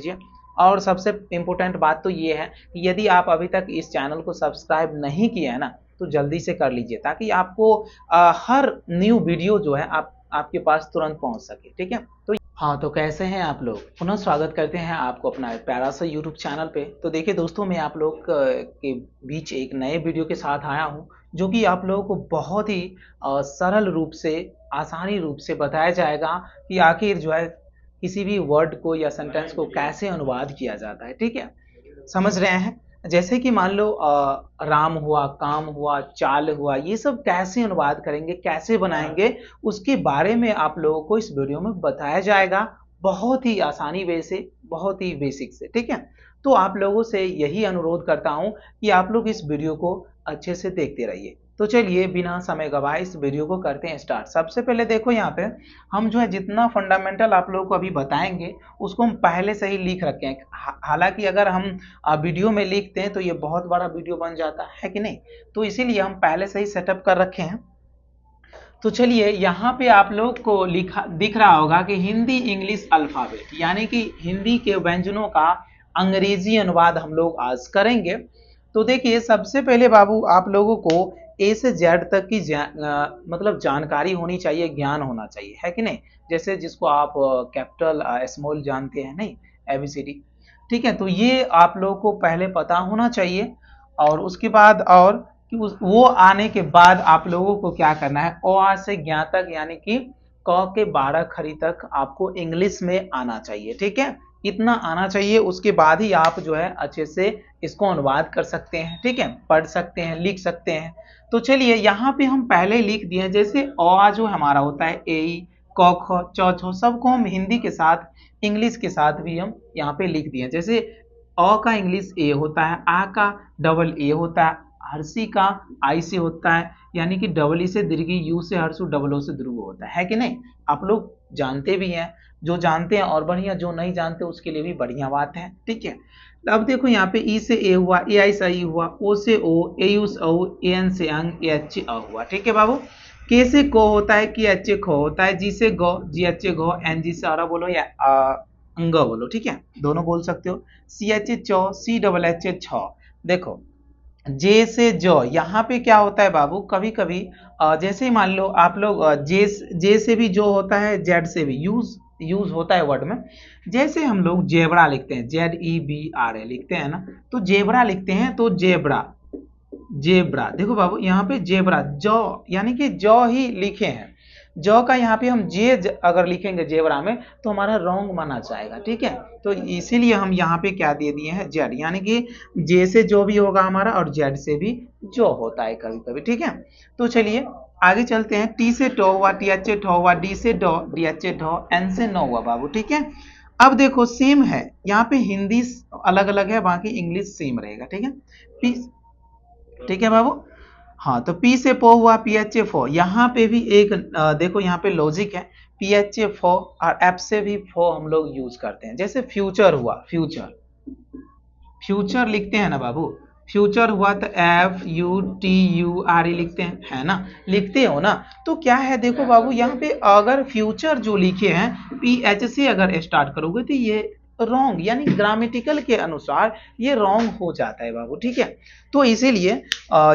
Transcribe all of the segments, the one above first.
लीजिए। और सबसे इम्पोर्टेंट बात तो ये है कि यदि आप अभी तक इस चैनल को सब्सक्राइब नहीं किया है ना, तो जल्दी से कर लीजिए ताकि आपको हर न्यू वीडियो जो है आपके पास तुरंत पहुंच सके। ठीक है, तो हाँ, तो कैसे हैं आप लोग? पुनः स्वागत करते हैं आपको अपना प्यारा सा यूट्यूब चैनल पे। तो देखिए दोस्तों, मैं आप लोग के बीच एक नए वीडियो के साथ आया हूँ, जो कि आप लोगों को बहुत ही सरल रूप से, आसानी रूप से बताया जाएगा कि आखिर जो है किसी भी वर्ड को या सेंटेंस को कैसे अनुवाद किया जाता है। ठीक है, समझ रहे हैं? जैसे कि मान लो राम हुआ, काम हुआ, चाल हुआ, ये सब कैसे अनुवाद करेंगे, कैसे बनाएंगे, उसके बारे में आप लोगों को इस वीडियो में बताया जाएगा, बहुत ही आसानी वे से, बहुत ही बेसिक से। ठीक है, तो आप लोगों से यही अनुरोध करता हूं कि आप लोग इस वीडियो को अच्छे से देखते रहिए। तो चलिए बिना समय गवाए इस वीडियो को करते हैं स्टार्ट। सबसे पहले देखो यहाँ पे हम जो है जितना फंडामेंटल आप लोगों को अभी बताएंगे उसको हम पहले से ही लिख रखे हैं। हालांकि अगर हम वीडियो में लिखते हैं तो ये बहुत बड़ा वीडियो बन जाता है कि नहीं, तो इसीलिए हम पहले से ही सेटअप कर रखे हैं। तो चलिए यहाँ पे आप लोग को लिखा दिख रहा होगा कि हिंदी इंग्लिश अल्फाबेट, यानी कि हिंदी के व्यंजनों का अंग्रेजी अनुवाद हम लोग आज करेंगे। तो देखिए सबसे पहले बाबू आप लोगों को ए से जेड तक की मतलब जानकारी होनी चाहिए, ज्ञान होना चाहिए, है कि नहीं? जैसे जिसको आप कैपिटल स्मॉल जानते हैं, नहीं, एबीसीडी। ठीक है, तो ये आप लोगों को पहले पता होना चाहिए। और उसके बाद और कि वो आने के बाद आप लोगों को क्या करना है, ओ आ से ज्ञा तक, यानी कि क के 12 खड़ी तक आपको इंग्लिश में आना चाहिए। ठीक है, इतना आना चाहिए, उसके बाद ही आप जो है अच्छे से इसको अनुवाद कर सकते हैं। ठीक है, पढ़ सकते हैं, लिख सकते हैं। तो चलिए यहाँ पे हम पहले ही लिख दिए, जैसे ओ आ जो हमारा होता है ए, क ख च छ, सबको हम हिंदी के साथ इंग्लिश के साथ भी हम यहाँ पे लिख दिए। जैसे अ का इंग्लिश ए होता है, आ का डबल ए होता है, हर्षी का आई से होता है, यानी कि डबल ई से दीर्घी, यू से हर्षु, डबल ओ से ध्रुव होता है कि नहीं? आप लोग जानते भी हैं, जो जानते हैं और बढ़िया, जो नहीं जानते उसके लिए भी बढ़िया बात है। ठीक है, अब देखो यहाँ पे ई से ए हुआ, ए आई से आई हुआ, ओ से ओ, ए यू से औ, ए एन से अंग, ए एच से अ हुआ। ठीक है बाबू, के से को होता है, के एच से खो होता है, जी से गो, जी एच से घो, एन जी से अरा बोलो या अंग बोलो। ठीक है, दोनों बोल सकते हो। सी एच ए चौ, सी डबल एच ए छ। देखो जे से जो, यहाँ पे क्या होता है बाबू, कभी कभी जैसे ही मान लो आप लोग जे से भी जो होता है, जेड से भी यूज होता है वर्ड में। जैसे हम लोग जेबरा लिखते हैं, Z E B R A लिखते हैं ना, तो जेबरा लिखते हैं, तो जेबरा, जेबरा देखो बाबू यहाँ पे जेबरा, जौ यानी कि जौ ही लिखे हैं। जौ का यहाँ पे हम अगर लिखेंगे जेबरा में तो हमारा रॉन्ग माना जाएगा। ठीक है, तो इसीलिए हम यहाँ पे क्या दे दिए हैं, जेड, यानी कि जे से जो भी होगा हमारा और जेड से भी जो होता है कभी कभी। ठीक है, तो चलिए आगे चलते हैं। टी से टो हुआ, टी एच ए ठो हुआ, डी से डो, डी एच ए ढो, एन से नो हुआ बाबू। ठीक है, अब देखो सेम है, यहाँ पे हिंदी अलग अलग है, बाकी इंग्लिश सेम रहेगा। ठीक है, पी, ठीक है बाबू। हाँ, तो पी से पो हुआ, पी एच ए फो, यहाँ पे भी एक देखो यहाँ पे लॉजिक है, पी एच ए फो और एफ से भी फो हम लोग यूज करते हैं। जैसे फ्यूचर हुआ, फ्यूचर, फ्यूचर लिखते हैं ना बाबू, फ्यूचर हुआ तो F U T U R E लिखते हैं, है ना? लिखते हो ना? तो क्या है देखो बाबू, यहाँ पे अगर फ्यूचर जो लिखे हैं पी एच से अगर स्टार्ट करोगे तो ये रॉन्ग, यानी ग्रामेटिकल के अनुसार ये रॉन्ग हो जाता है बाबू। ठीक है, तो इसीलिए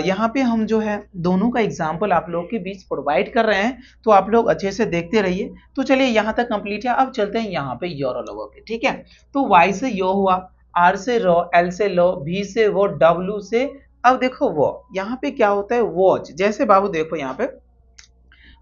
यहाँ पे हम जो है दोनों का एग्जाम्पल आप लोग के बीच प्रोवाइड कर रहे हैं, तो आप लोग अच्छे से देखते रहिए। तो चलिए यहाँ तक कंप्लीट है, अब चलते हैं यहाँ पे योर लोगों के। ठीक है, तो वाई से यो हुआ, आर से रो, एल से लो, भी से वो, डब्ल्यू से, अब देखो वो यहाँ पे क्या होता है, वॉच। जैसे बाबू देखो यहाँ पे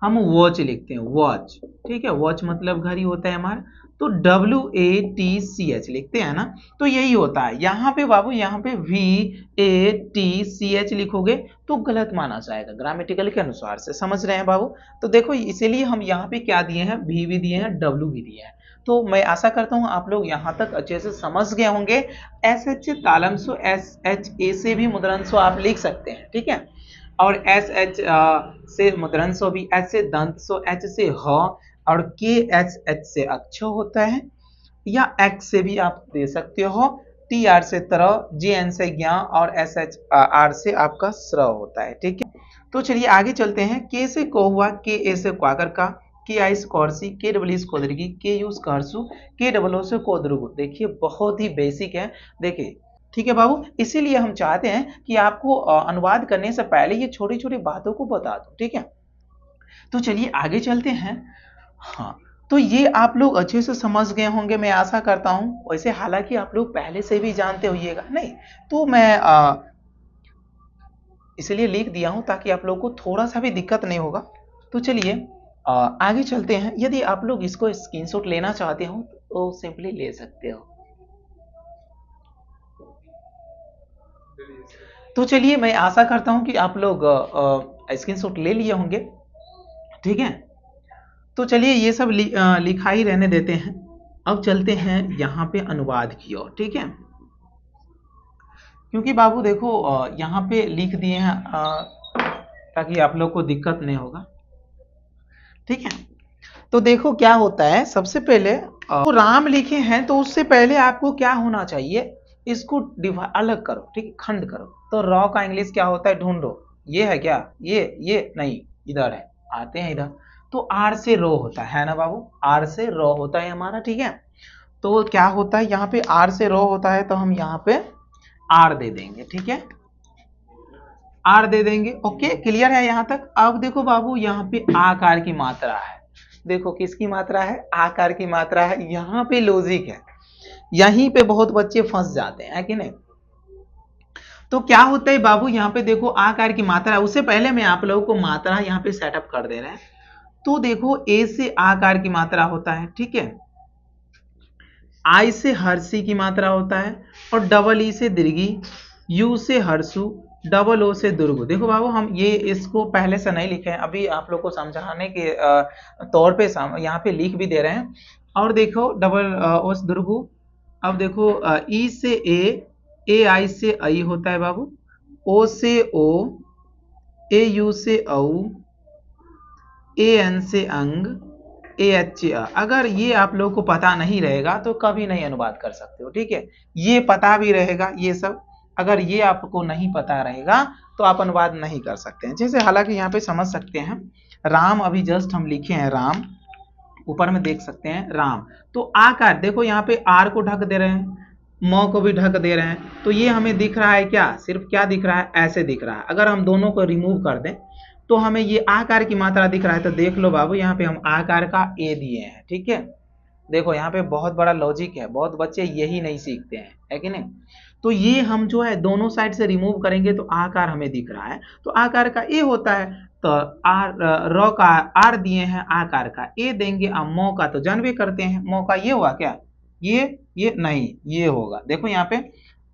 हम वॉच लिखते हैं, वॉच। ठीक है, वॉच मतलब घड़ी होता है हमारा, तो W A T C H लिखते हैं ना, तो यही होता है। यहाँ पे बाबू, यहाँ पे V A T C H लिखोगे तो गलत माना जाएगा ग्रामेटिकल के अनुसार से। समझ रहे हैं बाबू? तो देखो इसीलिए हम यहाँ पे क्या दिए हैं, भी दिए हैं, डब्ल्यू भी दिए हैं। तो मैं आशा करता हूँ आप लोग यहाँ तक अच्छे से समझ गए होंगे। एस एच तालंसो, एस एच ए से भी मुद्रंसो आप लिख सकते हैं। ठीक है, और एस एच से मुद्रंसो भी, एच से दंतसो, एच से ह, और के एच एच से अक्षो होता है, या एक्स से भी आप दे सकते हो, टी आर से तरह, जे एन से ज्ञा, और एस एच आर से आपका स्र होता है। ठीक है, तो चलिए आगे चलते हैं। के से को हुआ, के ए से क्वाकर का, के आई से कौरसी, के डबल से कोदरगी, के यू से करसु, के डबल ओ से कोदरुगु। देखिए बहुत ही बेसिक है, देखिए ठीक है बाबू। इसीलिए हम चाहते हैं कि आपको अनुवाद करने से पहले ये छोटी छोटी बातों को बता दो, ठीक है। तो चलिए आगे चलते हैं। हाँ, तो ये आप लोग अच्छे से समझ गए होंगे, मैं आशा करता हूं। वैसे हालांकि आप लोग पहले से भी जानते होइएगा, नहीं तो मैं इसलिए लिख दिया हूं ताकि आप लोग को थोड़ा सा भी दिक्कत नहीं होगा। तो चलिए आगे चलते हैं। यदि आप लोग इसको स्क्रीनशॉट लेना चाहते हो तो सिंपली ले सकते हो। तो चलिए मैं आशा करता हूं कि आप लोग स्क्रीनशॉट ले लिए होंगे, ठीक है। तो चलिए ये सब लिखा ही रहने देते हैं। अब चलते हैं यहाँ पे अनुवाद की ओर, ठीक है। क्योंकि बाबू देखो यहाँ पे लिख दिए हैं ताकि आप लोग को दिक्कत नहीं होगा, ठीक है। तो देखो क्या होता है, सबसे पहले तो राम लिखे हैं तो उससे पहले आपको क्या होना चाहिए, इसको अलग करो, ठीक, खंड करो। तो रॉ का इंग्लिश क्या होता है, ढूंढो। ये है क्या, ये नहीं, इधर है, आते हैं इधर। तो आर से रो होता है ना बाबू, आर से रो होता है हमारा, ठीक है। तो क्या होता है यहाँ पे आर से रो होता है, तो हम यहाँ पे आर दे देंगे, ठीक है, आर दे देंगे। ओके, क्लियर है यहाँ तक। अब देखो बाबू यहाँ पे आकार की मात्रा है, देखो किसकी मात्रा है, आकार की मात्रा है। यहाँ पे लॉजिक है, यहीं पे बहुत बच्चे फंस जाते हैं, है कि नहीं। तो क्या होता है बाबू, यहाँ पे देखो आकार की मात्रा है। उससे पहले मैं आप लोगों को मात्रा यहाँ पे सेटअप कर दे रहे हैं। तो देखो ए से आकार की मात्रा होता है, ठीक है, आई से हर्षी की मात्रा होता है, और डबल ई से दीर्घी, यू से हर्षु, डबल ओ से दुर्गु। देखो बाबू हम ये इसको पहले से नहीं लिखे हैं, अभी आप लोग को समझाने के तौर पे यहाँ पे लिख भी दे रहे हैं। और देखो डबल ओ से दुर्गु। अब देखो ई से ए आई से आई होता है बाबू, ओ से ओ, ए यू से औ, ए एन से अंग, ए एच आ। अगर ये आप लोगों को पता नहीं रहेगा तो कभी नहीं अनुवाद कर सकते हो, ठीक है। ये पता भी रहेगा ये सब, अगर ये आपको नहीं पता रहेगा तो आप अनुवाद नहीं कर सकते हैं। जैसे हालांकि यहाँ पे समझ सकते हैं, राम अभी जस्ट हम लिखे हैं राम, ऊपर में देख सकते हैं राम। तो आकार देखो यहाँ पे आर को ढक दे रहे हैं, म को भी ढक दे रहे हैं, तो ये हमें दिख रहा है क्या, सिर्फ क्या दिख रहा है, ऐसे दिख रहा है। अगर हम दोनों को रिमूव कर दें तो हमें ये आकार की मात्रा दिख रहा है। तो देख लो बाबू यहाँ पे हम आकार का ए दिए हैं, ठीक है। देखो यहाँ पे बहुत बड़ा लॉजिक है, बहुत बच्चे यही नहीं सीखते हैं, है कि नहीं। तो ये हम जो है दोनों साइड से रिमूव करेंगे तो आकार हमें दिख रहा है, तो आकार का ए होता है। तो आर रॉ का आर दिए हैं, आकार का ए देंगे। अब मौ का तो जानवे करते हैं, मौ का ये हुआ क्या, ये नहीं, ये होगा। देखो यहाँ पे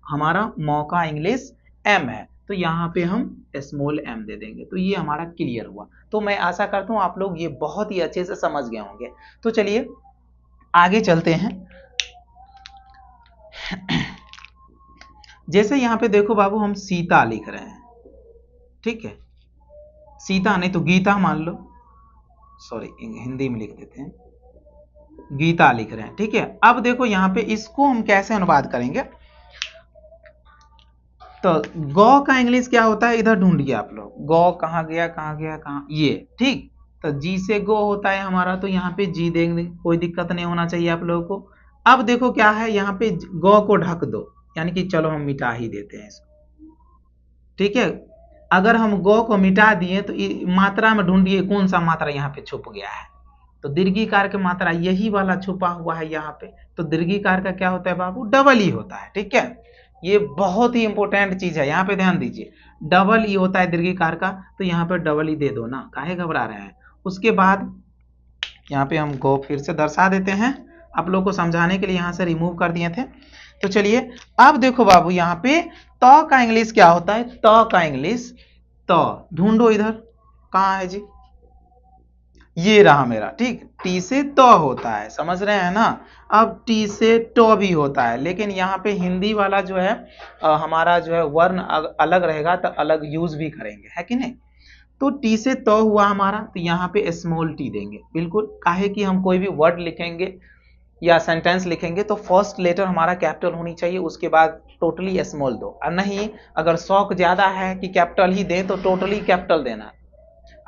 हमारा मौ का इंग्लिश एम है, तो यहाँ पे हम स्मॉल एम दे देंगे, तो ये हमारा क्लियर हुआ। तो मैं आशा करता हूँ आप लोग ये बहुत ही अच्छे से समझ गए होंगे। तो चलिए आगे चलते हैं। जैसे यहाँ पे देखो बाबू हम सीता लिख रहे हैं, ठीक है, सीता नहीं तो गीता मान लो, सॉरी हिंदी में लिख देते हैं, गीता लिख रहे हैं, ठीक है। अब देखो यहाँ पे इसको हम कैसे अनुवाद करेंगे। तो गौ का इंग्लिश क्या होता है, इधर ढूंढिए आप लोग, गौ कहाँ गया कहाँ गया कहाँ, ये, ठीक। तो जी से गो होता है हमारा, तो यहाँ पे जी देंगे, कोई दिक्कत नहीं होना चाहिए आप लोगों को। अब देखो क्या है, यहाँ पे गौ को ढक दो, यानी कि चलो हम मिटा ही देते हैं इसको, ठीक है। अगर हम गौ को मिटा दिए तो मात्रा में ढूंढिए कौन सा मात्रा यहाँ पे छुप गया है। तो दीर्घिकार की मात्रा यही वाला छुपा हुआ है यहाँ पे। तो दीर्घिकार का क्या होता है बाबू, डबल ई होता है, ठीक है। ये बहुत ही इंपॉर्टेंट चीज है, यहाँ पे ध्यान दीजिए, डबल ई होता है दीर्घिकार का, तो यहाँ पे डबल ई दे दो ना, काहे घबरा रहे हैं। उसके बाद यहाँ पे हम गो फिर से दर्शा देते हैं, आप लोग को समझाने के लिए यहाँ से रिमूव कर दिए थे। तो चलिए अब देखो बाबू यहाँ पे त का इंग्लिश क्या होता है, त का इंग्लिश, त ढूंढो इधर, कहाँ है जी, ये रहा मेरा, ठीक। टी से त होता है, समझ रहे हैं ना। अब टी से ट भी होता है, लेकिन यहाँ पे हिंदी वाला जो है हमारा जो है वर्ण अलग रहेगा, तो अलग यूज भी करेंगे, है कि नहीं। तो टी से त हुआ हमारा, तो यहाँ पे स्मॉल टी देंगे, बिल्कुल। काहे कि हम कोई भी वर्ड लिखेंगे या सेंटेंस लिखेंगे तो फर्स्ट लेटर हमारा कैपिटल होनी चाहिए, उसके बाद टोटली स्मॉल दो, और नहीं अगर शौक ज्यादा है कि कैपिटल ही दें तो टोटली कैपिटल देना।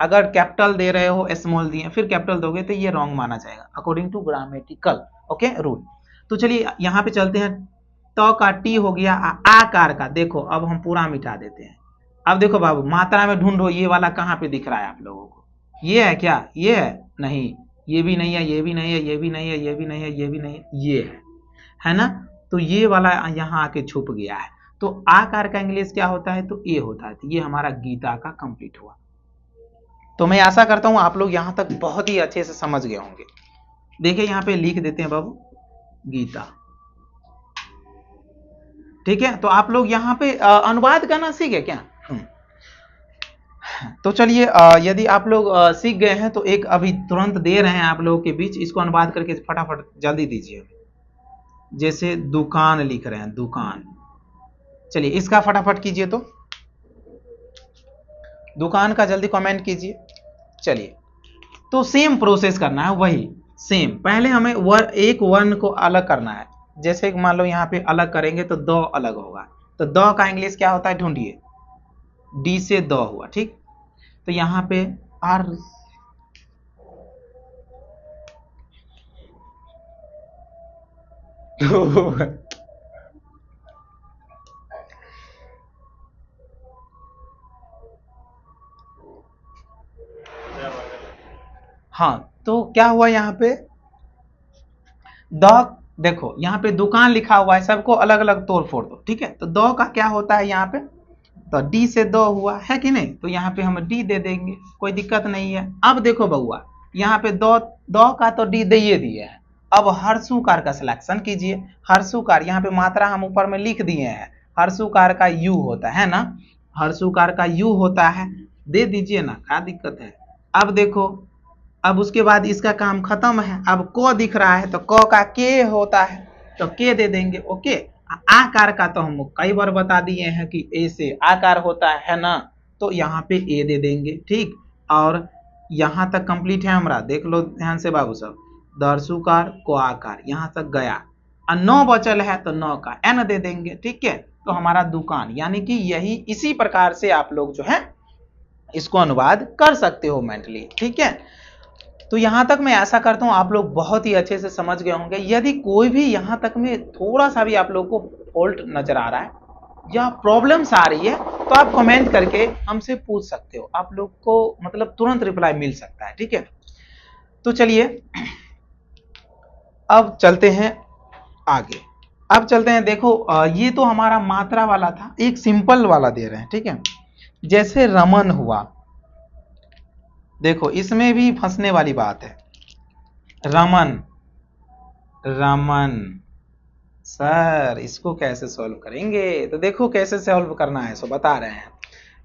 अगर कैपिटल दे रहे हो, स्मॉल दिए फिर कैपिटल दोगे तो ये रॉन्ग माना जाएगा according to grammatical okay rule. तो चलिए यहाँ पे चलते हैं। तो का टी हो गया, आकार का देखो अब हम पूरा मिटा देते हैं। अब देखो बाबू मात्रा में ढूंढो, ये वाला कहाँ पे दिख रहा है आप लोगों को? ये है क्या? ये है नहीं, ये भी नहीं है, ये भी नहीं है, ये भी नहीं है, ये भी नहीं है, ये भी नहीं है, ये है ना? तो ये वाला यहाँ आके छुप गया है। तो आकार का इंग्लिश क्या होता है? तो ए होता है। तो ये हमारा गीता का कंप्लीट हुआ। तो मैं आशा करता हूं आप लोग यहां तक बहुत ही अच्छे से समझ गए होंगे। देखिए यहां पे लिख देते हैं बाबू गीता, ठीक है? तो आप लोग यहां पे अनुवाद करना सीखे क्या? तो चलिए यदि आप लोग सीख गए हैं तो एक अभी तुरंत दे रहे हैं आप लोगों के बीच, इसको अनुवाद करके फटाफट जल्दी दीजिए। जैसे दुकान लिख रहे हैं, दुकान, चलिए इसका फटाफट कीजिए। तो दुकान का जल्दी कमेंट कीजिए। चलिए तो सेम प्रोसेस करना है, वही सेम। पहले हमें एक वर्ण को अलग करना है। जैसे मान लो यहाँ पे अलग करेंगे तो द अलग होगा। तो द का इंग्लिश क्या होता है? ढूंढिए। डी से द हुआ, ठीक? तो यहाँ पे आर हाँ, तो क्या हुआ यहाँ पे? द देखो यहाँ पे दुकान लिखा हुआ है, सबको अलग अलग तोड़ फोड़ दो, ठीक है? तो द का क्या होता है यहाँ पे? तो डी से द हुआ है कि नहीं? तो यहाँ पे हम डी दे देंगे, कोई दिक्कत नहीं है। अब देखो बउआ यहाँ पे द का तो डी दे दिए है। अब हर्षुकार का सिलेक्शन कीजिए। हर्षुकार यहाँ पे मात्रा हम ऊपर में लिख दिए हैं। हर्षुकार का यू होता है ना, हर्षुकार का यू होता है, दे दीजिए ना, क्या दिक्कत है? अब देखो, अब उसके बाद इसका काम खत्म है। अब क दिख रहा है तो क का के होता है, तो के दे देंगे, ओके। आकार का तो हम कई बार बता दिए हैं कि ए से आकार होता है ना, तो यहाँ पे ए दे देंगे, ठीक। और यहाँ तक कंप्लीट है हमारा, देख लो ध्यान से बाबू साहब। दर्शुकार को आकार यहाँ तक गया, और 9 बचल है तो 9 का एन दे देंगे, ठीक है। तो हमारा दुकान, यानी कि यही इसी प्रकार से आप लोग जो है इसको अनुवाद कर सकते हो मेंटली, ठीक है। तो यहां तक मैं ऐसा करता हूं आप लोग बहुत ही अच्छे से समझ गए होंगे। यदि कोई भी यहां तक में थोड़ा सा भी आप लोग को फॉल्ट नजर आ रहा है या प्रॉब्लम्स आ रही है तो आप कमेंट करके हमसे पूछ सकते हो, आप लोग को मतलब तुरंत रिप्लाई मिल सकता है, ठीक है। तो चलिए अब चलते हैं आगे। अब चलते हैं, देखो ये तो हमारा मात्रा वाला था, एक सिंपल वाला दे रहे हैं, ठीक है। जैसे रमन हुआ, देखो इसमें भी फंसने वाली बात है। रमन, रमन सर इसको कैसे सॉल्व करेंगे? तो देखो कैसे सॉल्व करना है, सो बता रहे हैं।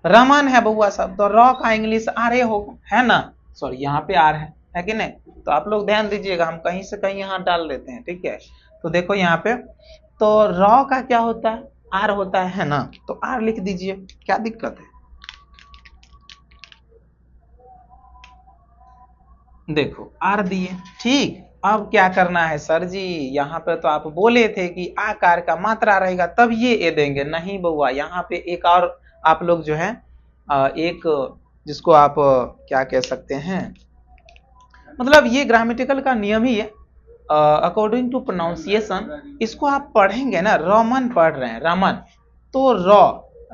रमन है बउआ सब, तो रॉ का इंग्लिश आर ए हो, है ना? सॉरी यहाँ पे आर है कि नहीं? तो आप लोग ध्यान दीजिएगा, हम कहीं से कहीं यहाँ डाल देते हैं, ठीक है। तो देखो यहाँ पे तो रॉ का क्या होता है? आर होता है ना, तो आर लिख दीजिए, क्या दिक्कत है? देखो आर दिए, ठीक। अब क्या करना है सर जी? यहाँ पे तो आप बोले थे कि आकार का मात्रा रहेगा तब ये ए देंगे। नहीं बउआ, यहाँ पे एक और आप लोग जो है एक जिसको आप क्या कह सकते हैं, मतलब ये ग्रामेटिकल का नियम ही है अकॉर्डिंग टू प्रोनाउंसिएशन। इसको आप पढ़ेंगे ना, रमन पढ़ रहे हैं, रमन तो रॉ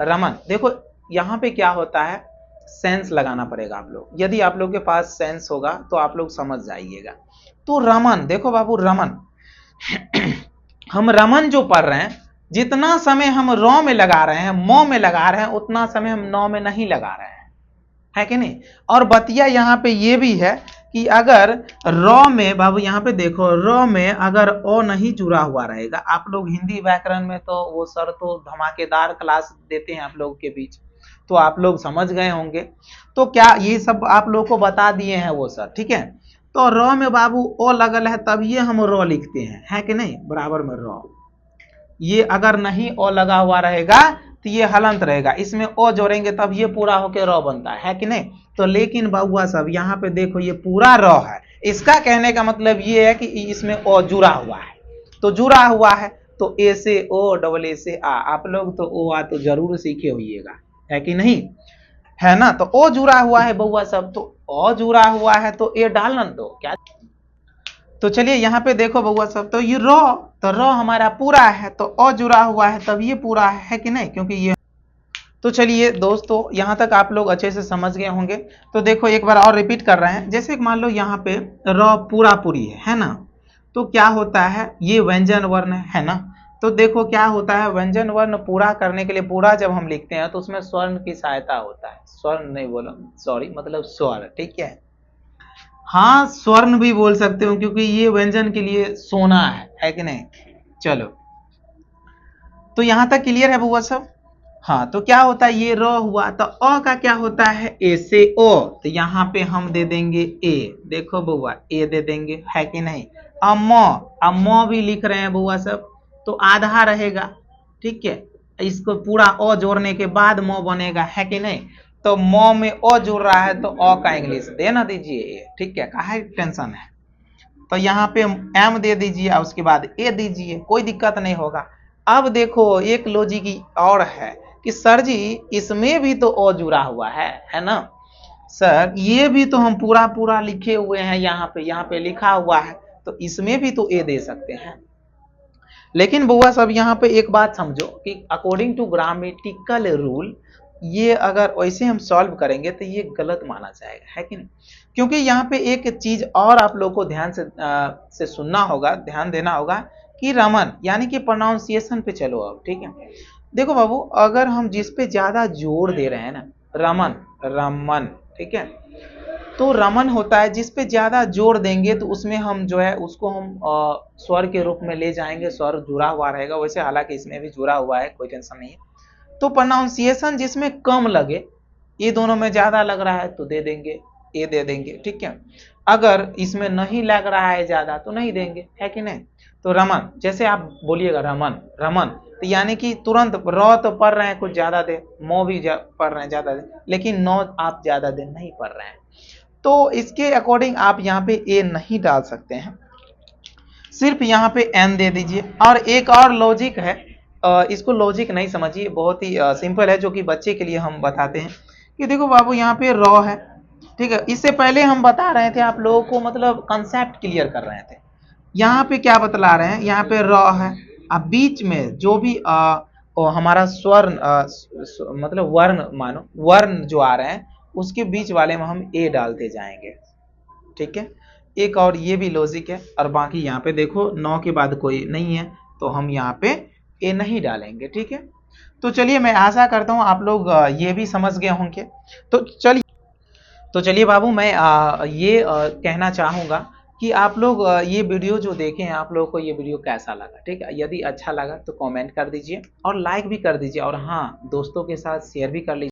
रमन। देखो यहाँ पे क्या होता है, सेंस लगाना पड़ेगा आप लोग। यदि आप लोग के पास सेंस होगा तो आप लोग समझ जाइएगा। तो रमन, देखो बाबू रमन हम रमन जो पढ़ रहे हैं, जितना समय हम रॉ में लगा रहे हैं, मो में लगा रहे हैं, उतना समय हम नौ में नहीं लगा रहे हैं, है कि नहीं? और बतिया यहाँ पे ये भी है कि अगर रॉ में बाबू यहाँ पे देखो, रॉ में अगर ओ नहीं जुड़ा हुआ रहेगा, आप लोग हिंदी व्याकरण में तो वो सर तो धमाकेदार क्लास देते हैं आप लोगों के बीच, तो आप लोग समझ गए होंगे। तो क्या ये सब आप लोग को बता दिए हैं वो सर, ठीक है। तो रॉ में बाबू ओ लगल है तब ये हम रॉ लिखते हैं, है कि नहीं? बराबर में रॉ। ये अगर नहीं ओ लगा हुआ रहेगा तो ये हलंत रहेगा, इसमें ओ जोड़ेंगे तब ये पूरा होके रॉ बनता है कि नहीं? तो लेकिन बाबुआ सब यहाँ पे देखो ये पूरा रॉ है। इसका कहने का मतलब ये है कि इसमें ओ जुड़ा हुआ है, तो जुड़ा हुआ है तो ए से ओ, डबल ए से आ। आप लोग तो ओ आ तो जरूर सीखे होइएगा, है कि नहीं? है ना। तो ओ जुड़ा हुआ है बउआ सब, तो ओ जुड़ा हुआ है तो ए डालना दो क्या। तो चलिए यहाँ पे देखो बउआ सब, तो ये रो, तो रो हमारा पूरा है, तो ओ जुड़ा हुआ है तब ये पूरा है कि नहीं, क्योंकि ये। तो चलिए दोस्तों यहाँ तक आप लोग अच्छे से समझ गए होंगे। तो देखो एक बार और रिपीट कर रहे हैं। जैसे मान लो यहाँ पे र पूरा पूरी है ना, तो क्या होता है, ये व्यंजन वर्ण है ना। तो देखो क्या होता है, व्यंजन वर्ण पूरा करने के लिए, पूरा जब हम लिखते हैं तो उसमें स्वर्ण की सहायता होता है, स्वर्ण नहीं बोला, सॉरी, मतलब स्वर, ठीक है। हाँ स्वर्ण भी बोल सकते हो, क्योंकि ये व्यंजन के लिए सोना है कि नहीं। चलो तो यहां तक क्लियर है बुआ सब। हाँ तो क्या होता है, ये र हुआ, तो अ का क्या होता है, ए से ओ, तो यहाँ पे हम दे देंगे ए, देखो बुआ ए दे देंगे, है कि नहीं। अब म भी लिख रहे हैं बुआ सब, तो आधा रहेगा, ठीक है। इसको पूरा अ जोड़ने के बाद म बनेगा, है कि नहीं। तो म में अ जुड़ रहा है तो अ का इंग्लिश दे ना दीजिए, ठीक है, काहे टेंशन है। तो यहाँ पे एम दे दीजिए और उसके बाद ए दीजिए, कोई दिक्कत नहीं होगा। अब देखो एक लॉजिक और है कि सर जी इसमें भी तो ओ जुड़ा हुआ है ना। सर ये भी तो हम पूरा पूरा लिखे हुए हैं, यहाँ पे लिखा हुआ है, तो इसमें भी तो ए दे सकते हैं। लेकिन बुआ सब यहाँ पे एक बात समझो कि अकॉर्डिंग टू ग्रामेटिकल रूल, ये अगर वैसे हम सॉल्व करेंगे तो ये गलत माना जाएगा, है कि नहीं। क्योंकि यहाँ पे एक चीज और आप लोग को ध्यान से सुनना होगा, ध्यान देना होगा कि रमन यानी कि प्रोनाउंसिएशन पे चलो अब, ठीक है। देखो बाबू, अगर हम जिस पे ज्यादा जोर दे रहे हैं ना, रमन, रमन, ठीक है, तो रमन होता है जिस पे ज्यादा जोर देंगे तो उसमें हम जो है उसको हम स्वर के रूप में ले जाएंगे, स्वर जुड़ा हुआ रहेगा। वैसे हालांकि इसमें भी जुड़ा हुआ है, कोई टेंशन नहीं है। तो प्रोनाउंसिएशन जिसमें कम लगे, ये दोनों में ज्यादा लग रहा है तो दे देंगे, ए दे देंगे, ठीक है। अगर इसमें नहीं लग रहा है ज्यादा तो नहीं देंगे, है कि नहीं। तो रमन, जैसे आप बोलिएगा रमन, रमन, तो यानी कि तुरंत र तो पढ़ रहे हैं कुछ ज्यादा दे, मो भी पढ़ रहे हैं ज्यादा दे, लेकिन नौ आप ज्यादा देर नहीं पढ़ रहे हैं, तो इसके अकॉर्डिंग आप यहाँ पे ए नहीं डाल सकते हैं, सिर्फ यहाँ पे एन दे दीजिए। और एक और लॉजिक है, इसको लॉजिक नहीं समझिए, बहुत ही सिंपल है, जो कि बच्चे के लिए हम बताते हैं कि देखो बाबू यहाँ पे रॉ है, ठीक है। इससे पहले हम बता रहे थे आप लोगों को, मतलब कंसेप्ट क्लियर कर रहे थे। यहाँ पे क्या बतला रहे हैं, यहाँ पे रॉ है, अब बीच में जो भी हमारा स्वर्ण मतलब वर्ण, मानो वर्ण जो आ रहे हैं उसके बीच वाले में हम ए डालते जाएंगे, ठीक है। एक और ये भी लॉजिक है। और बाकी यहाँ पे देखो 9 के बाद कोई नहीं है तो हम यहाँ पे ए नहीं डालेंगे, ठीक है। तो चलिए मैं आशा करता हूँ आप लोग ये भी समझ गए होंगे। तो चलिए बाबू, मैं ये कहना चाहूँगा कि आप लोग ये वीडियो जो देखें, आप लोगों को ये वीडियो कैसा लगा, ठीक है। यदि अच्छा लगा तो कमेंट कर दीजिए और लाइक भी कर दीजिए, और हाँ दोस्तों के साथ शेयर भी कर लीजिए।